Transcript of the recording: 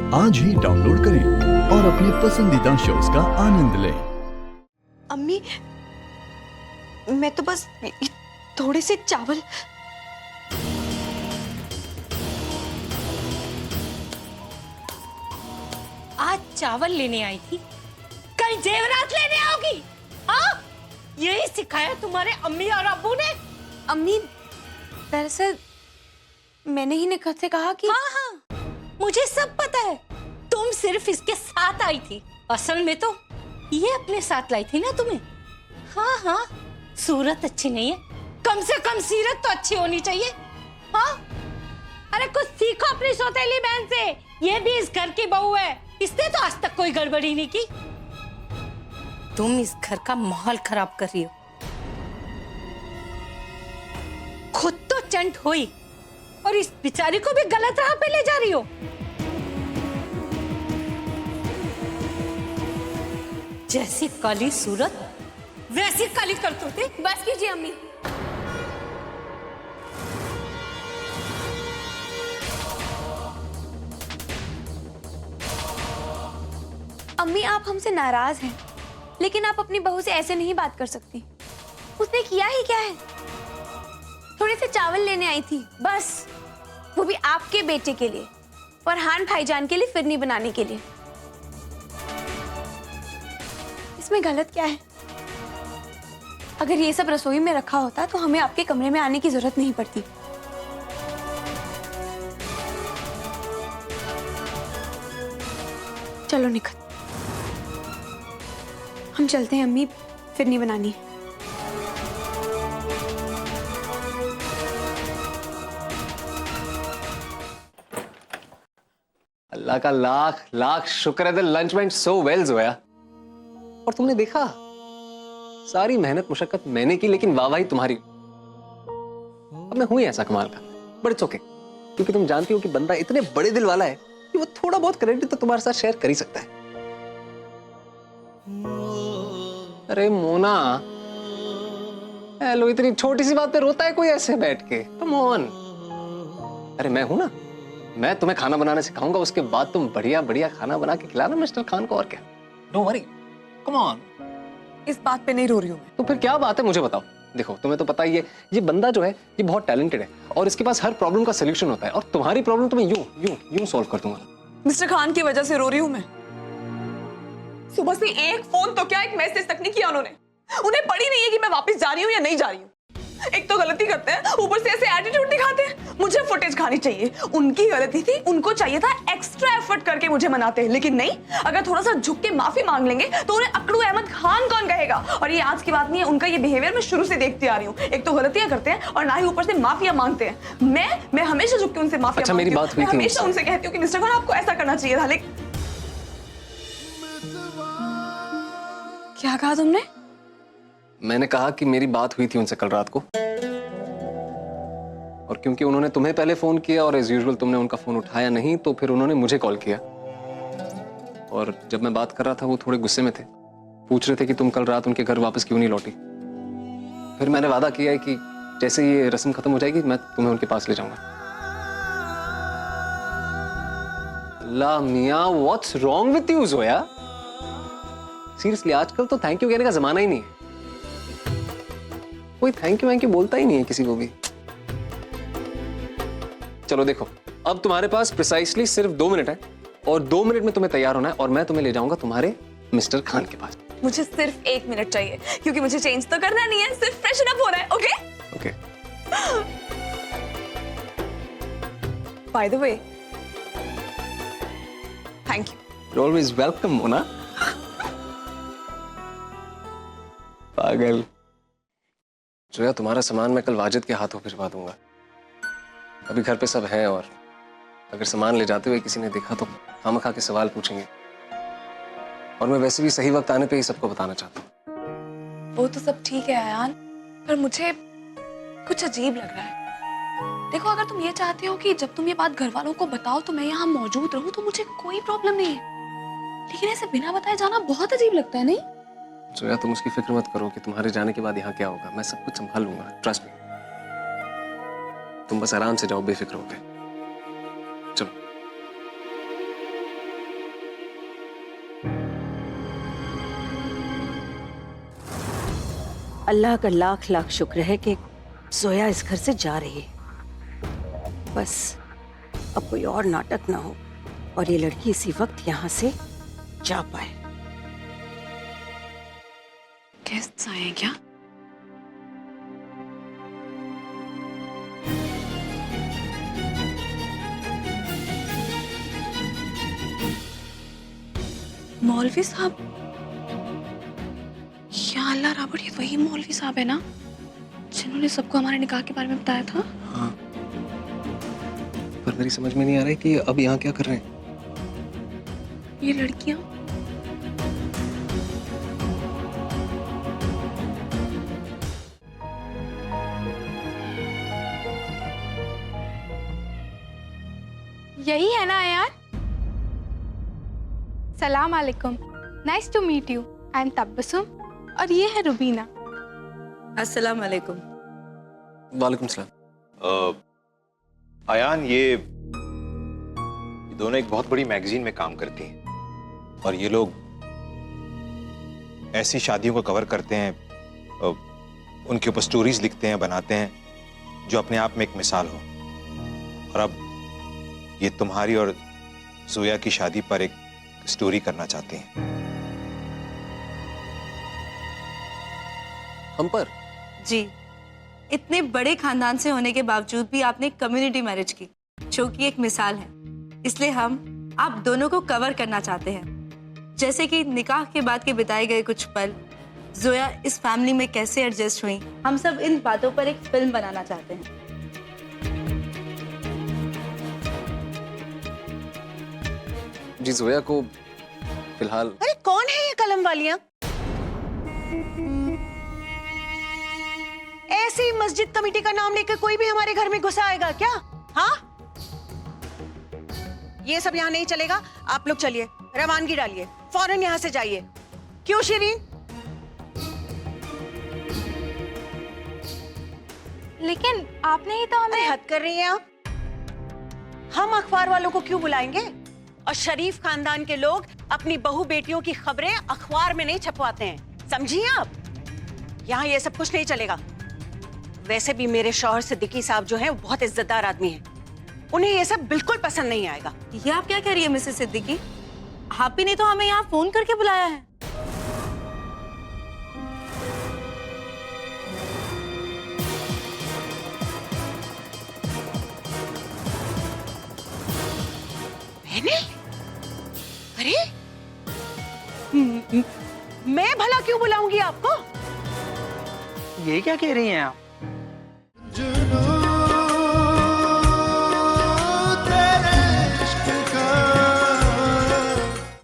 आज ही डाउनलोड करें और अपने पसंदीदा शोज का आनंद लें। अम्मी, मैं तो बस थोड़े से चावल। आज चावल लेने आई थी, कल जेवरात लेने आओगी? हाँ, यही सिखाया तुम्हारे अम्मी और अब्बू ने? अम्मी, दरअसल मैंने ही निखत से कहा कि हाँ हाँ, मुझे सब पता है। तुम सिर्फ इसके साथ आई थी, असल में तो ये अपने साथ लाई थी ना तुम्हें। हाँ हाँ, सूरत अच्छी नहीं है, कम से कम सीरत तो अच्छी होनी चाहिए। हाँ, अरे कुछ सीखो अपनी सौतेली बहन से, ये भी इस घर की बहू है, इसने तो आज तक कोई गड़बड़ी नहीं की। तुम इस घर का माहौल खराब कर रही हो, खुद तो चंट हुई और इस बेचारी को भी गलत राह पे ले जा रही हो। जैसी काली सूरत वैसी काली करतूतें। बस कीजिए अम्मी। अम्मी, आप हमसे नाराज हैं, लेकिन आप अपनी बहू से ऐसे नहीं बात कर सकती। उसने किया ही क्या है? थोड़े से चावल लेने आई थी बस, वो भी आपके बेटे के लिए, फरहान भाईजान के लिए फिरनी बनाने के लिए। इसमें गलत क्या है? अगर ये सब रसोई में रखा होता तो हमें आपके कमरे में आने की जरूरत नहीं पड़ती। चलो निखत, हम चलते हैं अम्मी, फिरनी बनानी है। अल्लाह का लाख लाख शुक्र है, the lunch went so well Zoya. और तुमने देखा, सारी मेहनत मुशक्कत मैंने की, लेकिन वाहवाही तुम्हारी। अब मैं हूं ही ऐसा कमाल का, बट इट्स ओके, क्योंकि तुम जानती हो कि बंदा इतने बड़े दिल वाला है कि वो थोड़ा बहुत क्रेडिट तो तुम्हारे साथ शेयर कर ही सकता है। अरे मोना, हेलो, इतनी छोटी सी बात पे रोता है कोई ऐसे बैठ के? Come on. अरे मैं हूं ना, मैं तुम्हें खाना बनाना सिखाऊंगा, उसके बाद तुम बढ़िया बढ़िया खाना बना के खिलाना मिस्टर खान को। और क्या, डोंट वरी, कम ऑन। इस बात पे नहीं रो रही हूँ मैं। तो फिर क्या बात है, मुझे बताओ। देखो, तुम्हें तो पता ही है, ये बंदा जो है ये बहुत टैलेंटेड है और इसके पास हर प्रॉब्लम का सोल्यूशन होता है, और तुम्हारी प्रॉब्लम तो मैं यूं यूं यूं सॉल्व कर दूंगा। मिस्टर खान की वजह से रो रही हूँ मैं। सुबह से एक फोन तो क्या, एक मैसेज तक नहीं किया उन्होंने। उन्हें पड़ी नहीं है कि मैं वापस जा रही हूँ या नहीं जा रही हूँ। एक तो गलती करते हैं, ऊपर से ऐसे एटीट्यूड दिखाते हैं। मुझे फुटेज खानी चाहिए, उनकी गलती थी, उनको चाहिए था एक्स्ट्रा एफर्ट करके मुझे मनाते हैं, लेकिन नहीं, अगर थोड़ा सा झुक के माफी मांग लेंगे तो उन्हें अकड़ू अहमद खान कौन कहेगा। और ये आज की बात नहीं है, उनका ये बिहेवियर मैं शुरू से देखती आ रही हूँ। एक तो गलतियां करते हैं और ना ही ऊपर से माफिया मांगते हैं। मैं हमेशा झुक के उनसे माफिया अच्छा, मेरी बात हुई थी, हमेशा उनसे कहती हूँ कि मिस्टर खान आपको ऐसा करना चाहिए था, लेकिन क्या कहा तुमने? मैंने कहा कि मेरी बात हुई थी उनसे कल रात को, और क्योंकि उन्होंने तुम्हें पहले फोन किया और एज यूजुअल तुमने उनका फोन उठाया नहीं, तो फिर उन्होंने मुझे कॉल किया। और जब मैं बात कर रहा था वो थोड़े गुस्से में थे, पूछ रहे थे कि तुम कल रात उनके घर वापस क्यों नहीं लौटी। फिर मैंने वादा किया है कि जैसे ये रस्म खत्म हो जाएगी मैं तुम्हें उनके पास ले जाऊंगा। अल्लाह मियां, what's wrong with you Zoya? Seriously, आजकल तो थैंक यू कहने का जमाना ही नहीं है। कोई थैंक यू बोलता ही नहीं है किसी को भी। चलो देखो, अब तुम्हारे पास प्रिसाइसली सिर्फ 2 मिनट है, और 2 मिनट में तुम्हें तैयार होना है, और मैं तुम्हें ले जाऊंगा तुम्हारे मिस्टर खान के पास। मुझे सिर्फ 1 मिनट चाहिए, क्योंकि मुझे चेंज तो करना नहीं है, सिर्फ फ्रेशन अप होना है। Okay okay. By the way, thank you. You're always welcome, Mona. पागल। जो है, तुम्हारा सामान मैं कल वाजिद के हाथों भिजवा दूंगा। अभी घर पे सब है, और अगर सामान ले जाते हुए किसी ने देखा तो खामखा के सवाल पूछेंगे, और मैं वैसे भी सही वक्त आने पे ही सबको बताना चाहता हूँ। वो तो सब ठीक है आयान, पर मुझे कुछ अजीब लग रहा है। देखो, अगर तुम ये चाहते हो कि जब तुम ये बात घर वालों को बताओ तो मैं यहाँ मौजूद रहूं, तो मुझे कोई प्रॉब्लम नहीं है, लेकिन ऐसे बिना बताए जाना बहुत अजीब लगता है, नहीं? जोया, तुम उसकी फिक्र मत करो कि तुम्हारे जाने के बाद यहाँ क्या होगा। मैं सब कुछ संभाल लूंगा, ट्रस्ट मी। तुम बस आराम से जाओ, बेफिक्र होकर। चलो। अल्लाह का लाख लाख शुक्र है कि जोया इस घर से जा रही है। बस अब कोई और नाटक ना हो और ये लड़की इसी वक्त यहाँ से जा पाए। गेस्ट्स आए हैं क्या? मौलवी साहब, या अल्लाह राबड़, ये वही मौलवी साहब है ना जिन्होंने सबको हमारे निकाह के बारे में बताया था? हाँ, पर मेरी समझ में नहीं आ रहा है कि अब यहाँ क्या कर रहे हैं। ये लड़कियां यही है ना यार? सलाम अलैकुम, nice to meet you. I am Tabassum और ये है रुबीना। अस्सलाम वालेकुम। वालेकुम सलाम। आयान, ये दोनों एक बहुत बड़ी मैगजीन में काम करती हैं और ये लोग ऐसी शादियों को कवर करते हैं, उनके ऊपर स्टोरीज लिखते हैं, बनाते हैं जो अपने आप में एक मिसाल हो। और अब ये तुम्हारी और जोया की शादी पर एक स्टोरी करना चाहते हैं। हम पर? जी, इतने बड़े खानदान से होने के बावजूद भी आपने कम्युनिटी मैरिज की, जो कि एक मिसाल है। इसलिए हम आप दोनों को कवर करना चाहते हैं, जैसे कि निकाह के बाद के बिताए गए कुछ पल, जोया इस फैमिली में कैसे एडजस्ट हुई। हम सब इन बातों पर एक फिल्म बनाना चाहते हैं। जी, जोया को फिलहाल। अरे कौन है ये कलम वालियां? ऐसी मस्जिद कमेटी का नाम लेकर कोई भी हमारे घर में घुसा आएगा क्या? हाँ, ये सब यहाँ नहीं चलेगा। आप लोग चलिए, रवानगी डालिए, फौरन यहाँ से जाइए। क्यों शिरीन? लेकिन आपने ही तो अरे हमें। हद कर रही हैं आप। हम अखबार वालों को क्यों बुलाएंगे? और शरीफ खानदान के लोग अपनी बहू बेटियों की खबरें अखबार में नहीं छपवाते हैं, समझिए आप। यहाँ ये सब कुछ नहीं चलेगा। वैसे भी मेरे शौहर सिद्दीकी साहब जो हैं वो बहुत इज्जतदार आदमी हैं, उन्हें ये सब बिल्कुल पसंद नहीं आएगा। ये आप क्या कह रही है मिसेस सिद्दीकी? आप ही ने तो हमें यहाँ फोन करके बुलाया है। मैंने? अरे मैं भला क्यों बुलाऊंगी आपको? ये क्या कह रही हैं आप? जुनून